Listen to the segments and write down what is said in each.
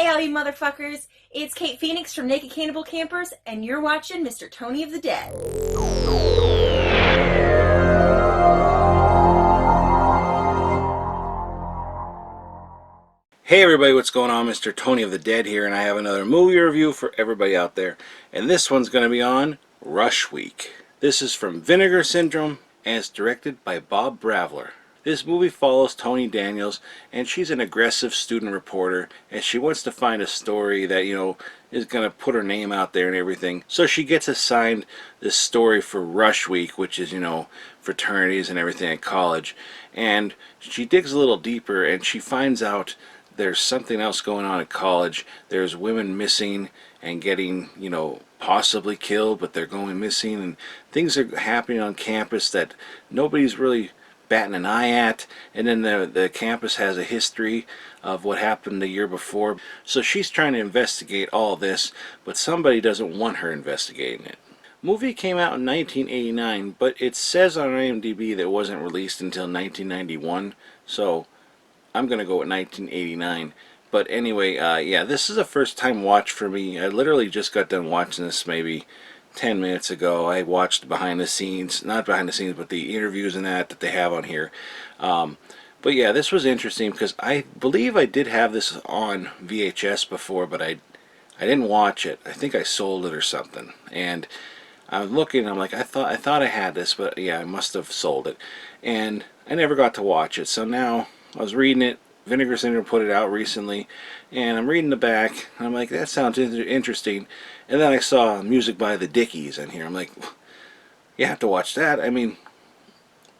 Hey all you motherfuckers, it's Kate Phoenix from Naked Cannibal Campers, and you're watching Mr. Tony of the Dead. Hey everybody, what's going on? Mr. Tony of the Dead here, and I have another movie review for everybody out there. And this one's going to be on Rush Week. This is from Vinegar Syndrome, and it's directed by Bob Bralver. This movie follows Toni Daniels, and she's an aggressive student reporter, and she wants to find a story that, is going to put her name out there and everything. So she gets assigned this story for Rush Week, which is, fraternities and everything at college. And she digs a little deeper, and she finds out there's something else going on at college. There's women missing and getting, possibly killed, but they're going missing, and things are happening on campus that nobody's really batting an eye at. And then the campus has a history of what happened the year before. So she's trying to investigate all this, but somebody doesn't want her investigating it. Movie came out in 1989, but it says on IMDb that it wasn't released until 1991. So I'm going to go with 1989. But anyway, yeah, this is a first time watch for me. I literally just got done watching this maybe 10 minutes ago. I watched behind the scenes, not behind the scenes, but the interviews and that they have on here. But yeah, this was interesting because I believe I did have this on VHS before, but I didn't watch it. I think I sold it or something. And I'm looking, I'm like, I thought I had this, but yeah, I must have sold it. And I never got to watch it. So now I was reading it. Vinegar Syndrome put it out recently, and I'm reading the back, and I'm like, that sounds interesting. And then I saw music by the Dickies in here. I'm like, you have to watch that. I mean,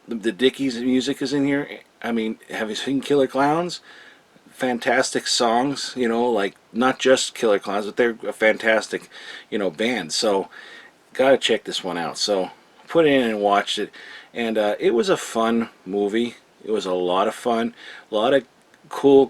the Dickies music is in here. I mean, have you seen Killer Clowns? Fantastic songs, like not just Killer Clowns, but they're a fantastic, band. So, gotta check this one out. So, put it in and watched it, and it was a fun movie. It was a lot of fun, a lot of cool,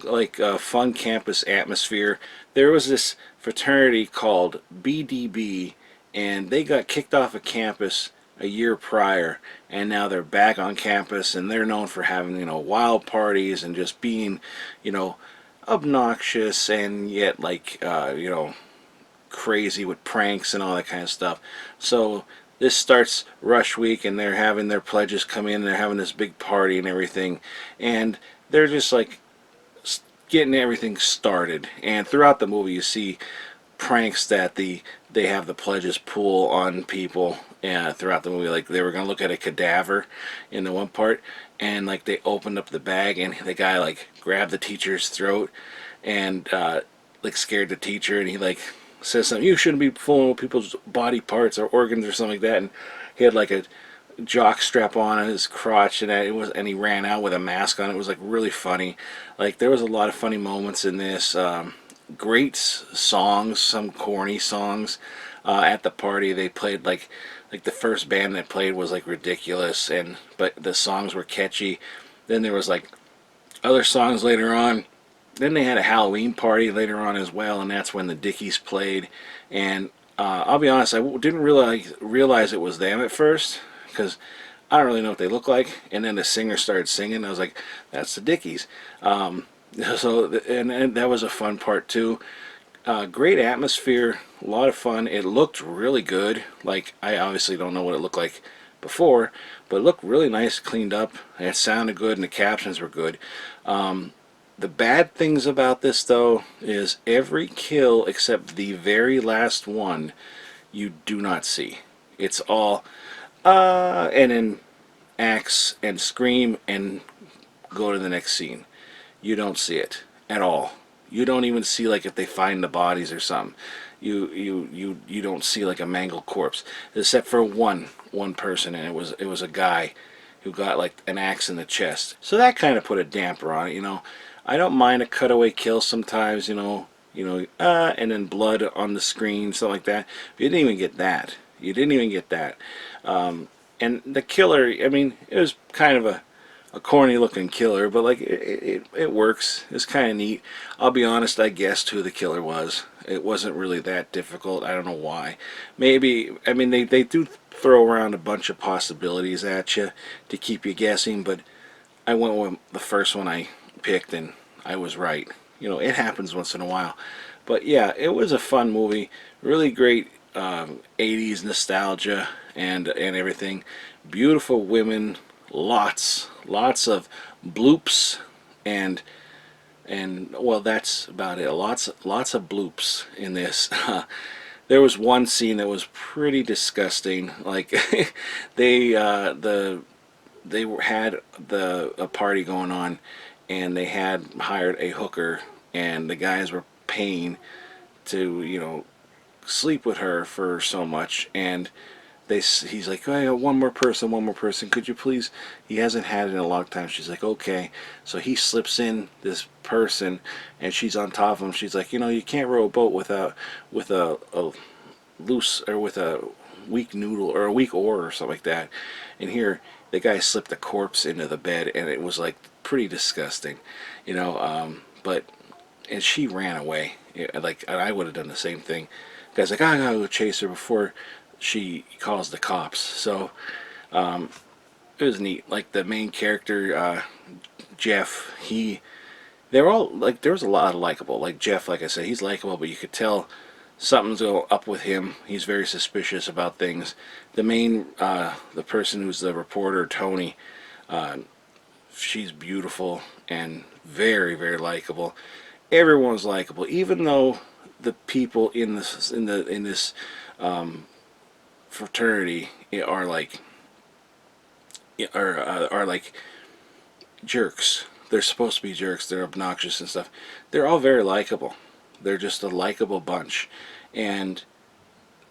fun campus atmosphere. There was this fraternity called BDB, and they got kicked off of campus a year prior, and now they're back on campus, and they're known for having, wild parties and just being, obnoxious and yet, crazy with pranks and all that kind of stuff. So this starts Rush Week, and they're having their pledges come in, and they're having this big party and everything, and they're just getting everything started. And throughout the movie you see pranks that they have the pledges pull on people throughout the movie. Like they were going to look at a cadaver in the one part, and they opened up the bag, and the guy grabbed the teacher's throat and scared the teacher, and he says something, you shouldn't be fooling with people's body parts or organs or something like that. And he had a jock strap on his crotch, and he ran out with a mask on. It was really funny. There was a lot of funny moments in this. Great songs, some corny songs. At the party they played like the first band that played was ridiculous, but the songs were catchy. Then there was other songs later on. Then they had a Halloween party later on as well, and that's when the Dickies played. And I'll be honest, I didn't realize it was them at first, because I don't really know what they look like. And then the singer started singing, and I was like, that's the Dickies. And that was a fun part too. Great atmosphere, a lot of fun. It looked really good. I obviously don't know what it looked like before, but it looked really nice, cleaned up, and it sounded good, and the captions were good. The bad things about this, though, is every kill except the very last one you do not see. It's all and then axe and scream and go to the next scene. You don't see it at all. You don't even see if they find the bodies or something. You don't see a mangled corpse, except for one person, and it was a guy who got an axe in the chest. So that kind of put a damper on it, I don't mind a cutaway kill sometimes, and then blood on the screen, something like that. But you didn't even get that. You didn't even get that. And the killer, I mean, it was kind of a corny looking killer, but it works. It's kind of neat. I'll be honest, I guessed who the killer was. It wasn't really that difficult. I don't know why. Maybe, I mean, they do throw around a bunch of possibilities at you to keep you guessing, but I went with the first one I picked, and I was right. it happens once in a while. But yeah, it was a fun movie. Really great 80s nostalgia and everything. Beautiful women, lots of bloops and well, that's about it. Lots of bloops in this. There was one scene that was pretty disgusting. Like they had a party going on, and they had hired a hooker, and the guys were paying to sleep with her for so much, and he's like, oh, I got one more person, could you please? He hasn't had it in a long time. She's like, okay. So he slips in this person, and she's on top of him. She's like, you can't row a boat with a loose, or with a weak noodle or a weak oar or something like that. And here the guy slipped a corpse into the bed, and it was like pretty disgusting, but and she ran away. Like, I would have done the same thing. The guy's like, I gotta go chase her before she calls the cops. So it was neat. Like the main character, Jeff, they're all like, there was a lot of likable. Like Jeff, like I said, he's likable, but you could tell something's going up with him. He's very suspicious about things. The main, the person who's the reporter, Tony, she's beautiful and very, very likable. Everyone's likable, even though the people in this fraternity are like are like jerks. They're supposed to be jerks. They're obnoxious and stuff. They're all very likable. They're just a likable bunch, and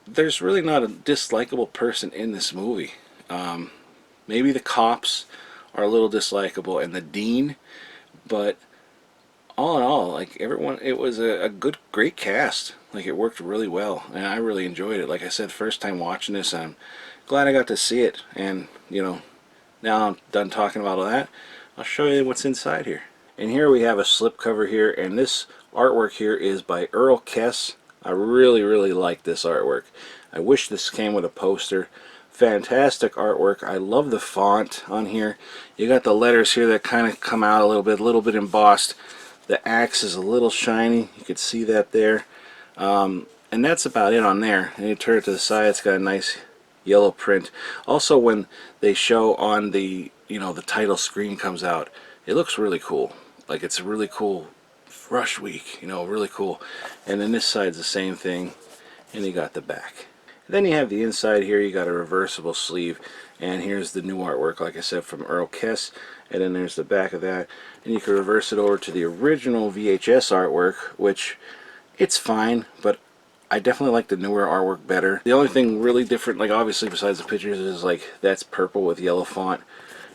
there's really not a dislikable person in this movie. Maybe the cops are a little dislikable, and the dean, but all in all, like everyone, it was a great cast. Like, it worked really well, and I really enjoyed it. Like I said, first time watching this, I'm glad I got to see it. And now I'm done talking about all that. I'll show you what's inside here. And here we have a slipcover here, and this artwork here is by Earl Kess. I really, really like this artwork. I wish this came with a poster. Fantastic artwork. I love the font on here. You got the letters here that kind of come out a little bit embossed. The axe is a little shiny. You can see that there. And that's about it on there. And you turn it to the side, it's got a nice yellow print. Also, when they show on the the title screen comes out, it looks really cool. Like, it's a really cool rush week, really cool. And then this side's the same thing, and you got the back. And then you have the inside here. You got a reversible sleeve, and here's the new artwork, like I said, from Earl Kess. And then there's the back of that, and you can reverse it over to the original VHS artwork, which it's fine, but I definitely like the newer artwork better. The only thing really different, like obviously besides the pictures, is like that's purple with yellow font,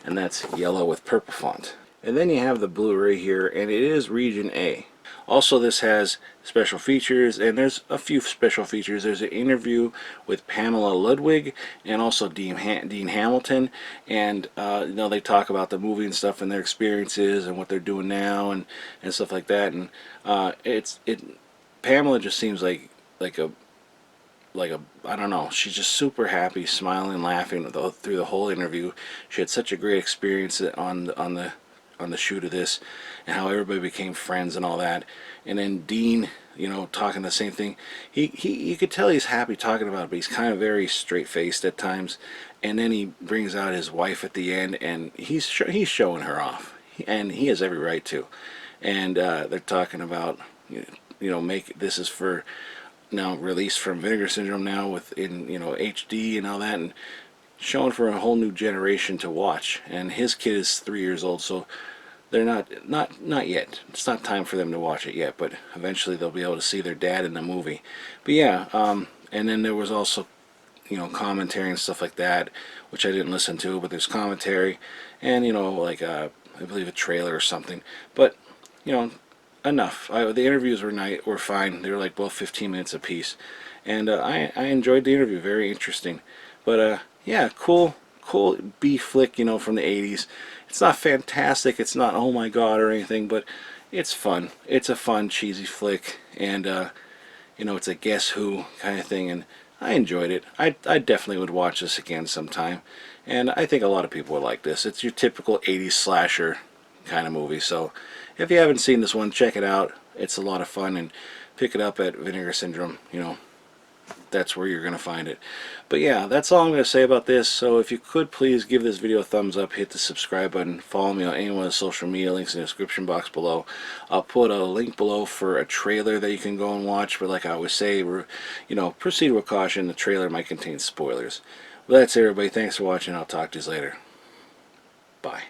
and that's yellow with purple font. And then you have the Blu-ray here, and it is region A. Also, this has special features, and there's a few special features. There's an interview with Pamela Ludwig and also Dean Hamilton, and they talk about the movie and stuff and their experiences and what they're doing now and stuff like that. And Pamela just seems like a I don't know, she's just super happy, smiling, laughing through the whole interview. She had such a great experience on the shoot of this, and how everybody became friends and all that. And then Dean, talking the same thing. You could tell he's happy talking about it, but he's kind of very straight-faced at times. And then he brings out his wife at the end, and he's showing her off, and he has every right to. And they're talking about this is for now, released from Vinegar Syndrome now within HD and all that, and shown for a whole new generation to watch. And his kid is 3 years old, so they're not yet. It's not time for them to watch it yet, but eventually they'll be able to see their dad in the movie. But yeah, and then there was also commentary and stuff like that, which I didn't listen to, but there's commentary and like I believe a trailer or something. But enough. The interviews were fine. They were like both 15 minutes apiece, and I enjoyed the interview. Very interesting. But yeah, cool B flick, from the 80s. It's not fantastic. It's not oh my god or anything, but it's fun. It's a fun cheesy flick, and it's a Guess Who kind of thing, and I enjoyed it. I definitely would watch this again sometime, and I think a lot of people would like this. It's your typical 80s slasher kind of movie. So if you haven't seen this one, check it out. It's a lot of fun, and pick it up at Vinegar Syndrome. You know, that's where you're going to find it. But yeah, that's all I'm going to say about this. So if you could please give this video a thumbs up, hit the subscribe button, follow me on any one of the social media links in the description box below. I'll put a link below for a trailer that you can go and watch, but like I always say, proceed with caution. The trailer might contain spoilers. Well, that's it, everybody. Thanks for watching. I'll talk to you later. Bye.